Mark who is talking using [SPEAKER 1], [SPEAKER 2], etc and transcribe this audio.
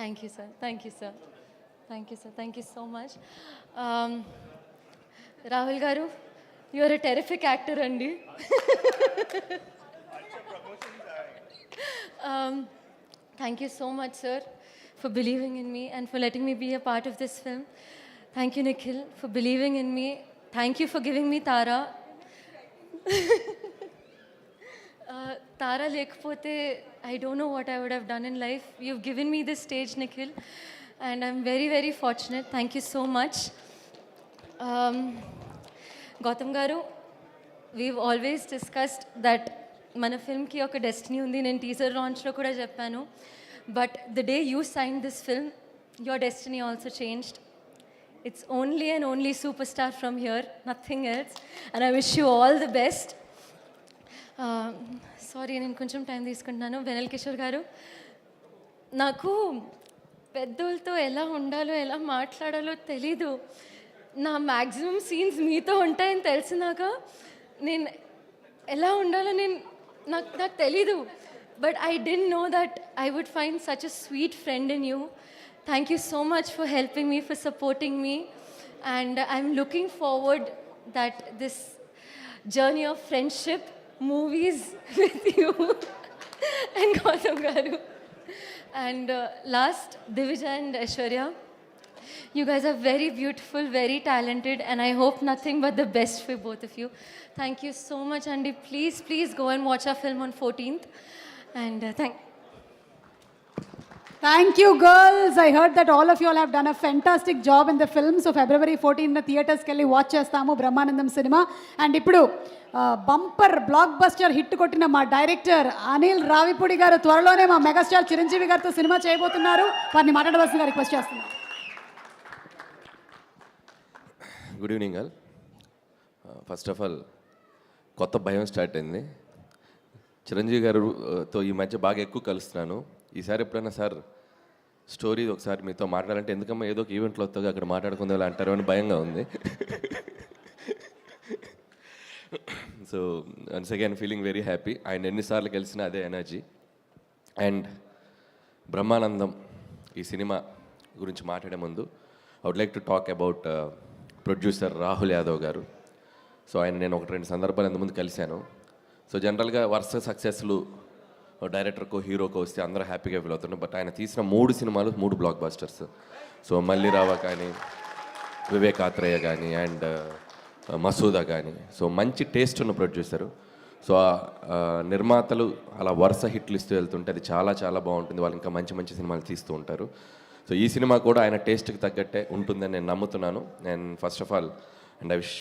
[SPEAKER 1] Thank you, sir. Thank you, sir. Thank you, sir. Thank you so much. Rahul Garu, you are a terrific actor, Andy. Thank you so much, sir, for believing in me and for letting me be a part of this film. Thank you, Nikhil, for believing in me. Thank you for giving me Tara. Tara lekapothe, I don't know what I would have done in life. You've given me this stage, Nikhil, and I'm very, very fortunate. Thank you so much. Gautam Garu, we've always discussed that మన ఫిల్మ్కి ఒక destiny ఉంది. నేను teaser లాంచ్లో కూడా చెప్పాను. But the day you sign this film, your destiny also changed. It's only and only super star from here, nothing else. And I wish you all the best. Sorry, నేను కొంచెం time తీసుకుంటున్నాను. వెనల్ కిషోర్ గారు, నాకు పెద్దోళ్ళతో ఎలా ఉండాలో ఎలా మాట్లాడాలో తెలీదు. నా మ్యాక్సిమం సీన్స్ మీతో ఉంటాయని తెలిసినాక నేను ఎలా ఉండాలో నాకు తెలీదు. But I didn't know that I would find such a sweet friend in you. Thank you so much for helping me, for supporting me, and I'm looking forward that this journey of friendship movies with you and Gautam garu. And last, Divija and Aishwarya, you guys are very beautiful, very talented, and I hope nothing but the best for both of you. Thank you so much, Andy. Please go and watch our film on 14th. And
[SPEAKER 2] Thank you, girls. I heard that all of you all have done a fantastic job in the film. So February 14th theaters kelli watch chestamu Brahmanandam cinema. And ippudu bumper block buster hit కొట్టిన మా director Anil Ravipudi గారు త్వరలోనే మా megastar Chiranjeevi గారితో cinema చేయబోతున్నారు. వారిని మాట్లాడవలసిందిగా request చేస్తున్నాను.
[SPEAKER 3] Good evening all. First of all కొత్త భయం స్టార్ట్ అయింది. చిరంజీవి గారితో ఈ మధ్య బాగా ఎక్కువ కలుస్తున్నాను. ఈసారి ఎప్పుడైనా సార్ స్టోరీ ఒకసారి మీతో మాట్లాడాలంటే ఎందుకమ్మా ఏదో ఒక ఈవెంట్లో వస్తుంది అక్కడ మాట్లాడుకుందా అంటారు అని భయంగా ఉంది. So once again feeling very happy. ఆయన ఎన్నిసార్లు కలిసినా అదే ఎనర్జీ. అండ్ బ్రహ్మానందం ఈ సినిమా గురించి మాట్లాడే ముందు I would like to talk about producer Rahul Yadav గారు. సో ఆయన నేను 1-2 సందర్భాలు ఇంతకుముందు కలిశాను. సో జనరల్గా వరుస సక్సెస్లు డైరెక్టర్కో హీరోకో వస్తే అందరూ హ్యాపీగా ఫీల్ అవుతున్నారు. బట్ ఆయన తీసిన 3 సినిమాలు 3 బ్లాక్ బస్టర్స్. సో మల్లిరావ కానీ, వివేకాత్రేయ కానీ, అండ్ మసూదా కానీ. సో మంచి టేస్ట్ ఉన్న ప్రొడ్యూసరు. సో నిర్మాతలు అలా వరుస హిట్లు ఇస్తూ వెళ్తుంటే అది చాలా చాలా బాగుంటుంది. వాళ్ళు ఇంకా మంచి మంచి సినిమాలు తీస్తూ ఉంటారు. సో ఈ సినిమా కూడా ఆయన టేస్ట్కి తగ్గట్టే ఉంటుందని నేను నమ్ముతున్నాను. And first of all and I wish